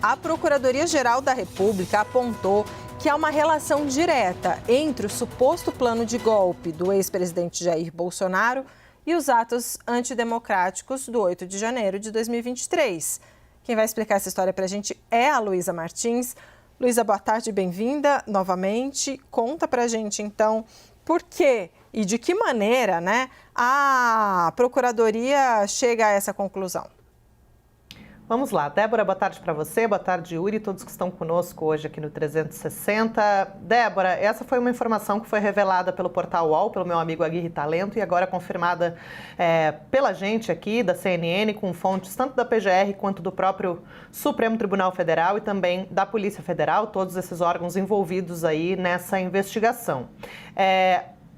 A Procuradoria-Geral da República apontou que há uma relação direta entre o suposto plano de golpe do ex-presidente Jair Bolsonaro e os atos antidemocráticos do 8 de janeiro de 2023. Quem vai explicar essa história para a gente é a Luísa Martins. Luísa, boa tarde, bem-vinda novamente. Conta para a gente, então, por que e de que maneira, a Procuradoria chega a essa conclusão. Vamos lá, Débora, boa tarde para você, boa tarde, Yuri, todos que estão conosco hoje aqui no 360. Débora, essa foi uma informação que foi revelada pelo portal UOL, pelo meu amigo Aguirre Talento, e agora confirmada pela gente aqui da CNN, com fontes tanto da PGR quanto do próprio Supremo Tribunal Federal e também da Polícia Federal, todos esses órgãos envolvidos aí nessa investigação.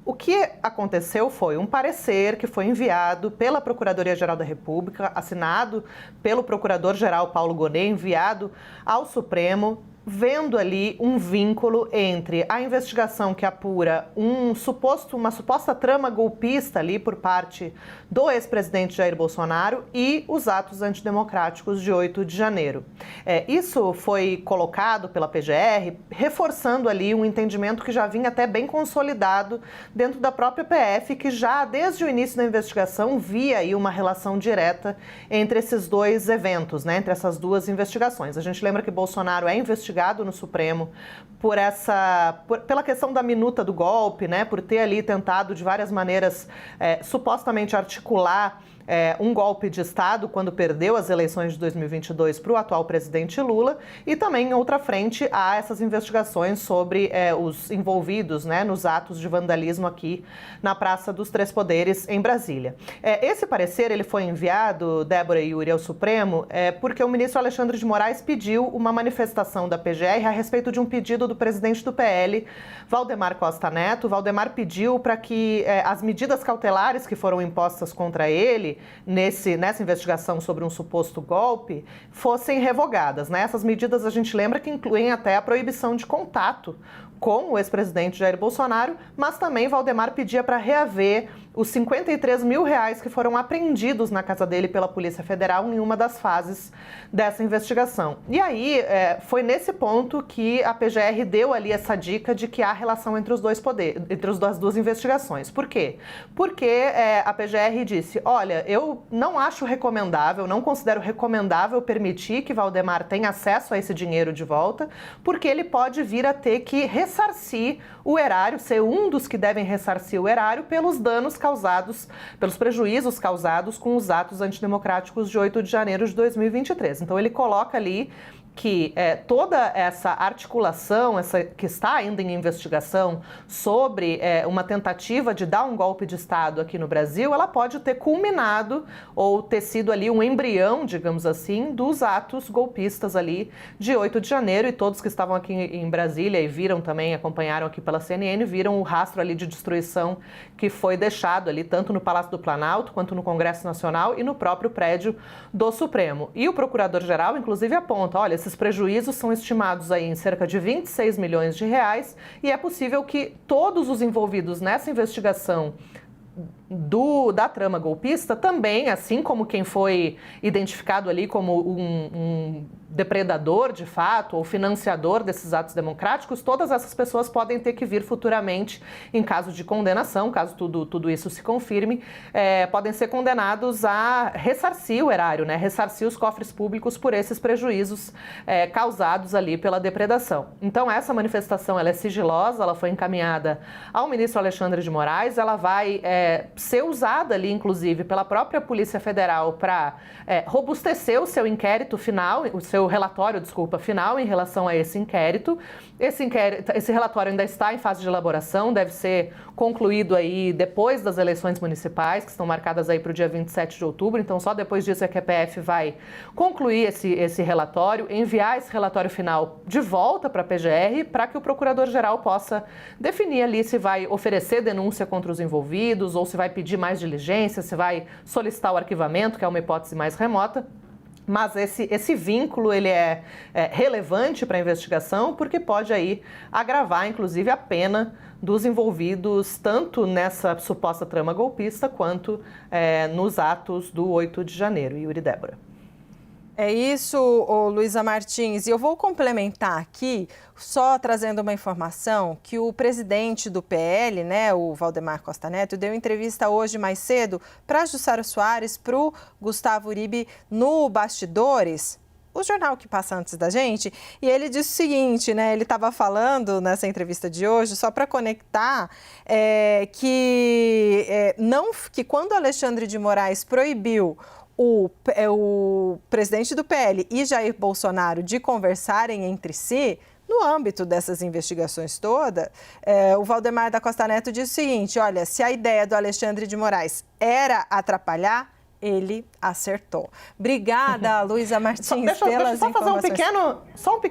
O que aconteceu foi um parecer que foi enviado pela Procuradoria-Geral da República, assinado pelo Procurador-Geral Paulo Gonet, enviado ao Supremo, vendo ali um vínculo entre a investigação que apura uma suposta trama golpista ali por parte do ex-presidente Jair Bolsonaro e os atos antidemocráticos de 8 de janeiro. Isso foi colocado pela PGR, reforçando ali um entendimento que já vinha até bem consolidado dentro da própria PF, que já desde o início da investigação via aí uma relação direta entre esses dois eventos, entre essas duas investigações. A gente lembra que Bolsonaro é investigado no Supremo pela questão da minuta do golpe, por ter ali tentado de várias maneiras supostamente articular um golpe de Estado quando perdeu as eleições de 2022 para o atual presidente Lula, e também em outra frente há essas investigações sobre os envolvidos nos atos de vandalismo aqui na Praça dos Três Poderes, em Brasília. Esse parecer ele foi enviado, Débora e Yuri, ao Supremo porque o ministro Alexandre de Moraes pediu uma manifestação da PGR a respeito de um pedido do presidente do PL, Valdemar Costa Neto. Valdemar pediu para que as medidas cautelares que foram impostas contra ele nessa investigação sobre um suposto golpe fossem revogadas. Essas medidas a gente lembra que incluem até a proibição de contato com o ex-presidente Jair Bolsonaro, mas também Valdemar pedia para reaver os R$53 mil que foram apreendidos na casa dele pela Polícia Federal em uma das fases dessa investigação. E aí foi nesse ponto que a PGR deu ali essa dica de que há relação entre os dois poderes, entre as duas investigações. Por quê? Porque a PGR disse, olha, eu não acho recomendável, não considero recomendável permitir que Valdemar tenha acesso a esse dinheiro de volta, porque ele pode vir a ter que ressarcir o erário, ser um dos que devem ressarcir o erário pelos danos causados, pelos prejuízos causados com os atos antidemocráticos de 8 de janeiro de 2023. Então ele coloca ali que toda essa articulação, que está ainda em investigação sobre uma tentativa de dar um golpe de Estado aqui no Brasil, ela pode ter culminado ou ter sido ali um embrião, digamos assim, dos atos golpistas ali de 8 de janeiro, e todos que estavam aqui em Brasília e viram também, acompanharam aqui pela CNN, viram o rastro ali de destruição que foi deixado ali tanto no Palácio do Planalto quanto no Congresso Nacional e no próprio prédio do Supremo. E o Procurador-Geral, inclusive, aponta, olha, esses prejuízos são estimados aí em cerca de R$26 milhões e é possível que todos os envolvidos nessa investigação da trama golpista também, assim como quem foi identificado ali como um depredador de fato ou financiador desses atos democráticos, todas essas pessoas podem ter que vir futuramente em caso de condenação, caso tudo isso se confirme, podem ser condenados a ressarcir o erário, ressarcir os cofres públicos por esses prejuízos causados ali pela depredação. Então essa manifestação ela é sigilosa, ela foi encaminhada ao ministro Alexandre de Moraes, ela vai ser usada ali, inclusive, pela própria Polícia Federal para robustecer o seu inquérito final, o seu relatório, final em relação a esse inquérito. Esse relatório ainda está em fase de elaboração, deve ser concluído aí depois das eleições municipais, que estão marcadas aí para o dia 27 de outubro, então só depois disso é que a PF vai concluir esse relatório, enviar esse relatório final de volta para a PGR, para que o Procurador-Geral possa definir ali se vai oferecer denúncia contra os envolvidos, ou se vai pedir mais diligência, se vai solicitar o arquivamento, que é uma hipótese mais remota. Mas esse vínculo ele é relevante para a investigação porque pode aí agravar, inclusive, a pena dos envolvidos tanto nessa suposta trama golpista quanto nos atos do 8 de janeiro. Yuri, Débora. É isso, ô Luísa Martins. E eu vou complementar aqui, só trazendo uma informação, que o presidente do PL, né, o Valdemar Costa Neto, deu entrevista hoje mais cedo para a Jussara Soares, para o Gustavo Uribe, no Bastidores, o jornal que passa antes da gente, e ele disse o seguinte, né, ele estava falando nessa entrevista de hoje, só para conectar, que quando Alexandre de Moraes proibiu o presidente do PL e Jair Bolsonaro de conversarem entre si, no âmbito dessas investigações todas, o Valdemar da Costa Neto disse o seguinte, olha, se a ideia do Alexandre de Moraes era atrapalhar, ele acertou. Obrigada, Luísa Martins, deixa eu só fazer um pequeno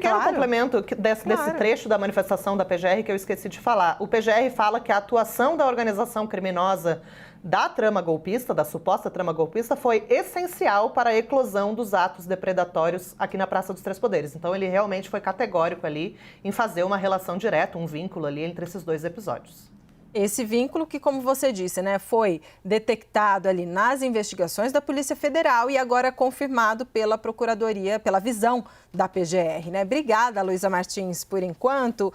Claro. complemento desse trecho da manifestação da PGR que eu esqueci de falar. O PGR fala que a atuação da organização criminosa da trama golpista, da suposta trama golpista, foi essencial para a eclosão dos atos depredatórios aqui na Praça dos Três Poderes. Então, ele realmente foi categórico ali em fazer uma relação direta, um vínculo ali entre esses dois episódios. Esse vínculo que, como você disse, né, foi detectado ali nas investigações da Polícia Federal e agora confirmado pela Procuradoria, pela visão da PGR, né? Obrigada, Luísa Martins, por enquanto.